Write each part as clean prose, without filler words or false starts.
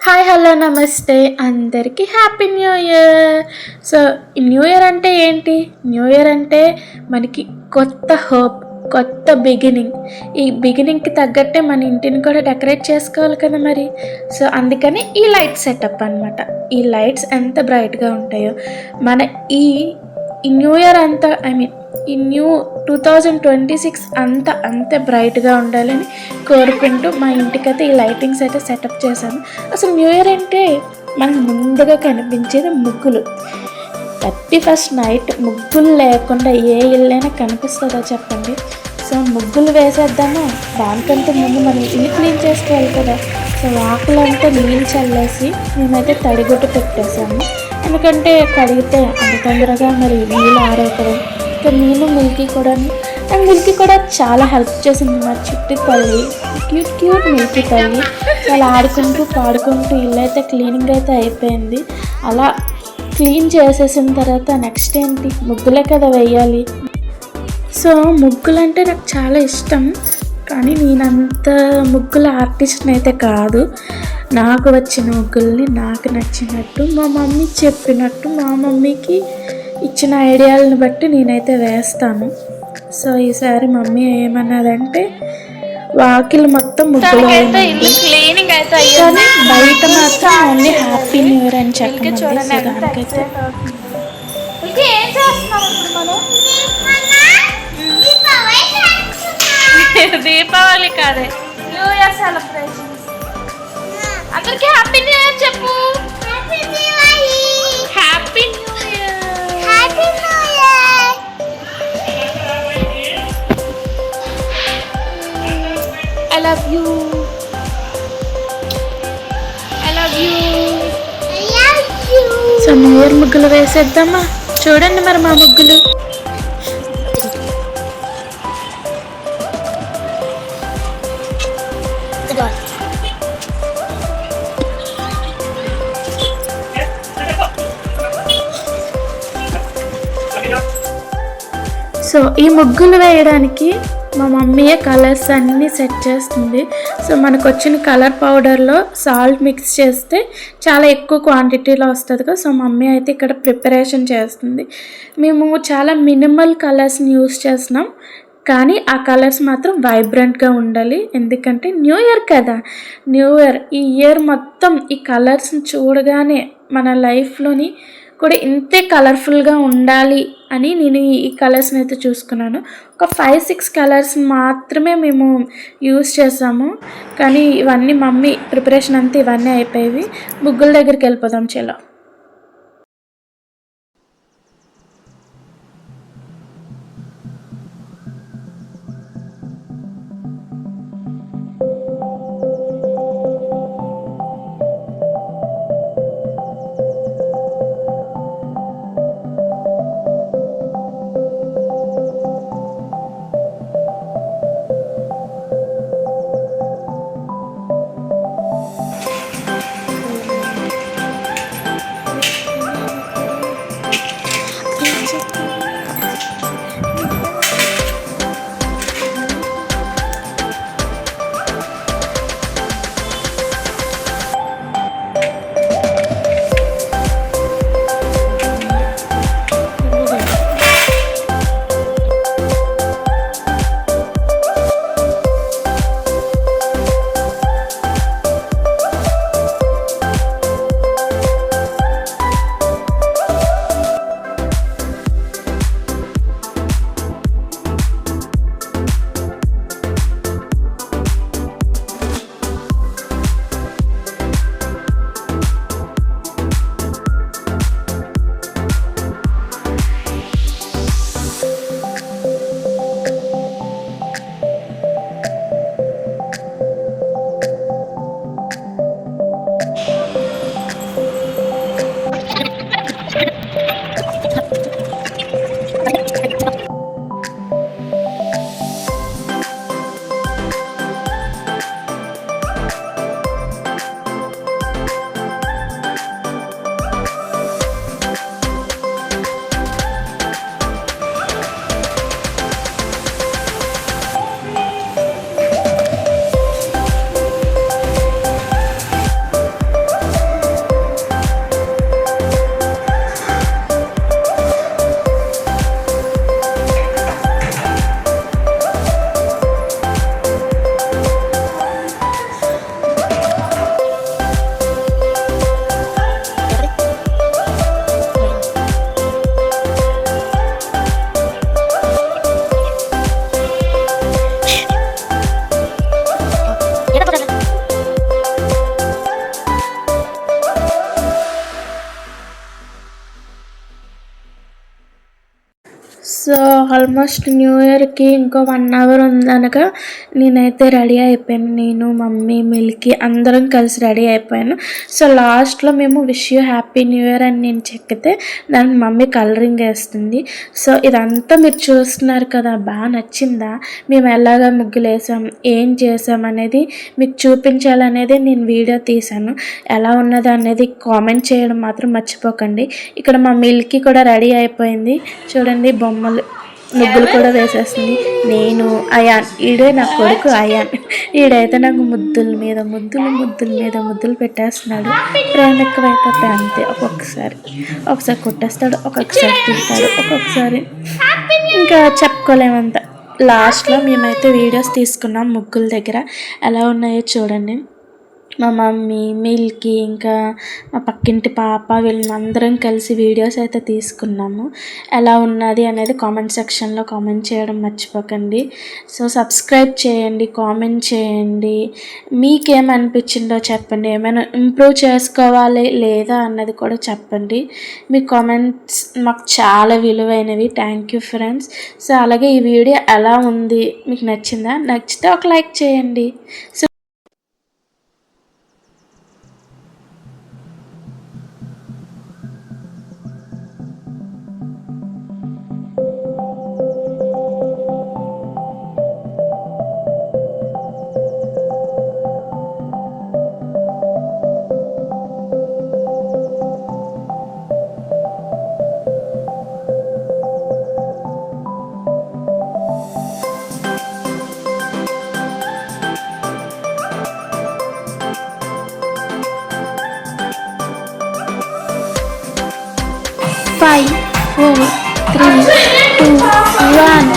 Hi hello నమస్తే అందరికీ happy new year. So ఈ న్యూ ఇయర్ అంటే ఏంటి? న్యూ ఇయర్ అంటే మనకి కొత్త హోప్, కొత్త బిగినింగ్. ఈ బిగినింగ్కి తగ్గట్టే మన ఇంటిని కూడా డెకరేట్ చేసుకోవాలి కదా మరి. సో అందుకని ఈ లైట్ సెటప్ అనమాట. ఈ లైట్స్ ఎంత బ్రైట్గా ఉంటాయో మన ఈ ఈ న్యూ ఇయర్ అంతా ఈ న్యూ 2026 అంతే బ్రైట్గా ఉండాలని కోరుకుంటూ మా ఇంటికైతే ఈ లైటింగ్స్ అయితే సెటప్ చేశాను. అసలు న్యూ ఇయర్ అంటే మనకు ముందుగా కనిపించేది ముగ్గులు. 31st నైట్ ముగ్గులు లేకుండా ఏ ఇల్లైనా కనిపిస్తుందో చెప్పండి. సో ముగ్గులు వేసేద్దామా? దానికంటే ముందు మనం ఇల్లు క్లీన్ చేసుకోవాలి కదా. సో వాకులంతా నీళ్ళు చల్లేసి మేమైతే తడిగుడ్డ పెట్టేసాము. ఎందుకంటే కడిగితే అంత తొందరగా మరి నీళ్ళు ఆరేకడం. ఇంకా నేను మిల్కీ కూడా చాలా హెల్ప్ చేసింది. మా చిట్టి తల్లి, క్యూట్ మిల్కీ తల్లి. వాళ్ళు ఆడుకుంటూ పాడుకుంటూ ఇల్లు అయితే క్లీనింగ్ అయితే అయిపోయింది. అలా క్లీన్ చేసేసిన తర్వాత నెక్స్ట్ ఏంటి, ముగ్గులే కదా వేయాలి. సో ముగ్గులు అంటే నాకు చాలా ఇష్టం, కానీ నేనంత ముగ్గుల ఆర్టిస్ట్ని అయితే కాదు. నాకు వచ్చిన ముగ్గుల్ని నాకు నచ్చినట్టు, మా మమ్మీ చెప్పినట్టు, మా మమ్మీకి ఇచ్చిన ఐడియాలను బట్టి నేనైతే వేస్తాను. సో ఈసారి మమ్మీ ఏమన్నదంటే వాకిలు మొత్తం ముగ్గులు క్లీనింగ్ అయితే కానీ బయట మాత్రం ఓన్లీ హ్యాపీ న్యూ ఇయర్ అని చెప్పండి. సో దానికైతే దీపావళి కాదే, న్యూ ఇయర్ సెలబ్రేషన్స్. అందరికి హ్యాపీ న్యూ ఇయర్ చెప్పు. Happy new year. I love you. So new year ముగ్గులు వేసేద్దామా? చూడండి మరి మా ముగ్గులు. సో ఈ ముగ్గులు వేయడానికి మా మమ్మీయే కలర్స్ అన్నీ సెట్ చేస్తుంది. సో మనకు వచ్చిన కలర్ పౌడర్లో సాల్ట్ మిక్స్ చేస్తే చాలా ఎక్కువ క్వాంటిటీలో వస్తుంది కదా. సో మమ్మీ అయితే ఇక్కడ ప్రిపరేషన్ చేస్తుంది. మేము చాలా మినిమల్ కలర్స్ని యూస్ చేస్తున్నాం, కానీ ఆ కలర్స్ మాత్రం వైబ్రెంట్గా ఉండాలి. ఎందుకంటే న్యూ ఇయర్ కదా. న్యూ ఇయర్ ఈ ఇయర్ మొత్తం ఈ కలర్స్ని చూడగానే మన లైఫ్లోని కూడా ఇంతే కలర్ఫుల్గా ఉండాలి అని నేను ఈ కలర్స్ని అయితే చూసుకున్నాను. ఒక 5-6 కలర్స్ మాత్రమే మేము యూస్ చేసాము, కానీ ఇవన్నీ మమ్మీ ప్రిపరేషన్ అంతా ఇవన్నీ అయిపోయేవి. ముగ్గుల దగ్గరికి వెళ్ళిపోదాం చలో. సో ఆల్మోస్ట్ న్యూ ఇయర్కి ఇంకో 1 అవర్ ఉందనగా నేనైతే రెడీ అయిపోయాను. నేను మమ్మీ మిల్కీ అందరం కలిసి రెడీ అయిపోయాను. సో లాస్ట్లో మేము wish you happy new year అని నేను చెక్కితే దానికి మమ్మీ కలరింగ్ వేస్తుంది. సో ఇదంతా మీరు చూస్తున్నారు కదా, బాగా నచ్చిందా? మేము ఎలాగా ముగ్గులు వేసాం, ఏం చేసాం అనేది మీకు చూపించాలనేది నేను వీడియో తీశాను. ఎలా ఉన్నది అనేది కామెంట్ చేయడం మాత్రం మర్చిపోకండి. ఇక్కడ మా మిల్కీ కూడా రెడీ అయిపోయింది. చూడండి బొమ్మలు ముగ్గులు కూడా వేసేస్తుంది. నేను అయాన్, ఈడే నా కొడుకు అయాన్. ఈడైతే నాకు ముద్దుల మీద ముద్దులు పెట్టేస్తున్నాడు. ప్రేమ ఎక్కువైపోతే అంతే. ఒకసారి కొట్టేస్తాడు, ఒక్కొక్కసారి తిడతాడు, ఒక్కొక్కసారి ఇంకా చెప్పుకోలేమంత. లాస్ట్లో మేమైతే వీడియోస్ తీసుకున్నాం ముగ్గుల దగ్గర. ఎలా ఉన్నాయో చూడండి. మా మమ్మీ మిల్కీ ఇంకా మా పక్కింటి పాప వీళ్ళందరం కలిసి వీడియోస్ అయితే తీసుకున్నాము. ఎలా ఉన్నది అనేది కామెంట్ సెక్షన్లో కామెంట్ చేయడం మర్చిపోకండి. సో సబ్స్క్రైబ్ చేయండి, కామెంట్ చేయండి, మీకేమనిపించిందో చెప్పండి. ఏమైనా ఇంప్రూవ్ చేసుకోవాలి లేదా అన్నది కూడా చెప్పండి. మీ కామెంట్స్ మాకు చాలా విలువైనవి. Thank you friends. సో అలాగే ఈ వీడియో ఎలా ఉంది, మీకు నచ్చిందా? నచ్చితే ఒక లైక్ చేయండి. సో 5, 4, 3, 2, 1.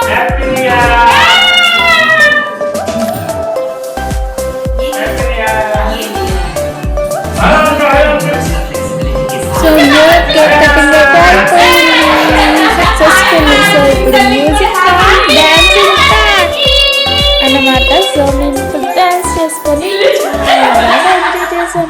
హ్యాపీ న్యూ ఇయర్ అందరికీ. సో న్యూ కేక్ కటింగ్ అయితే అయిపోయింది సక్సెస్ఫుల్. సో ఇప్పుడు మ్యూజిక్ డాన్సింగ్ అన్నమాట. సో మేము ఫుల్ డాన్స్ చేసుకొని చాలా ఎంజాయ్ చేసాం.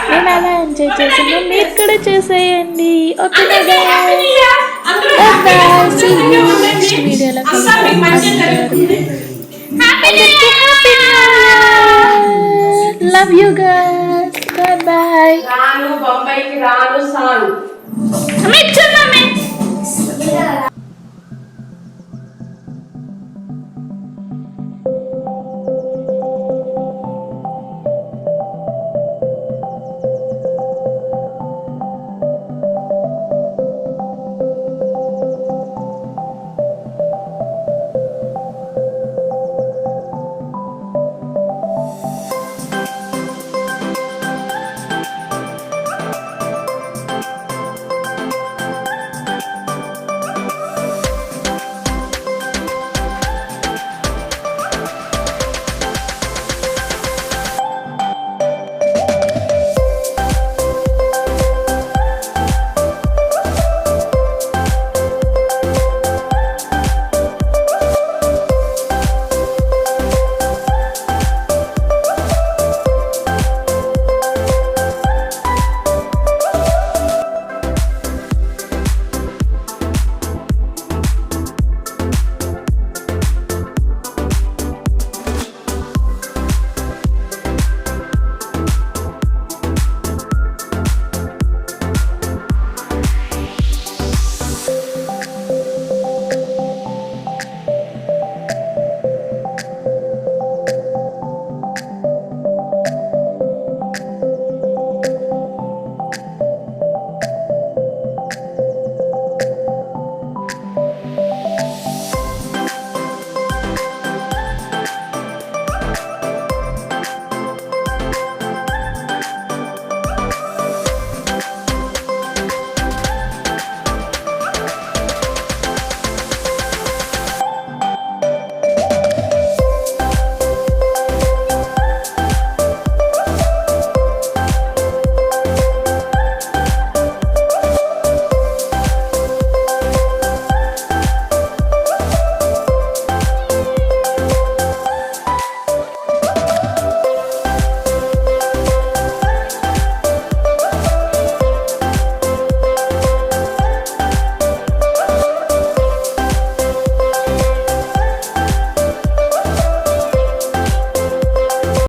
నేను అలా ఎంజాయ్ చేసాను, మీరు కూడా చేసేయండి. ఓకే నెక్స్ట్ వీడియోలో లవ్ యూ గైస్. బాయ్. రాను బొంబాయికి రాను సాను.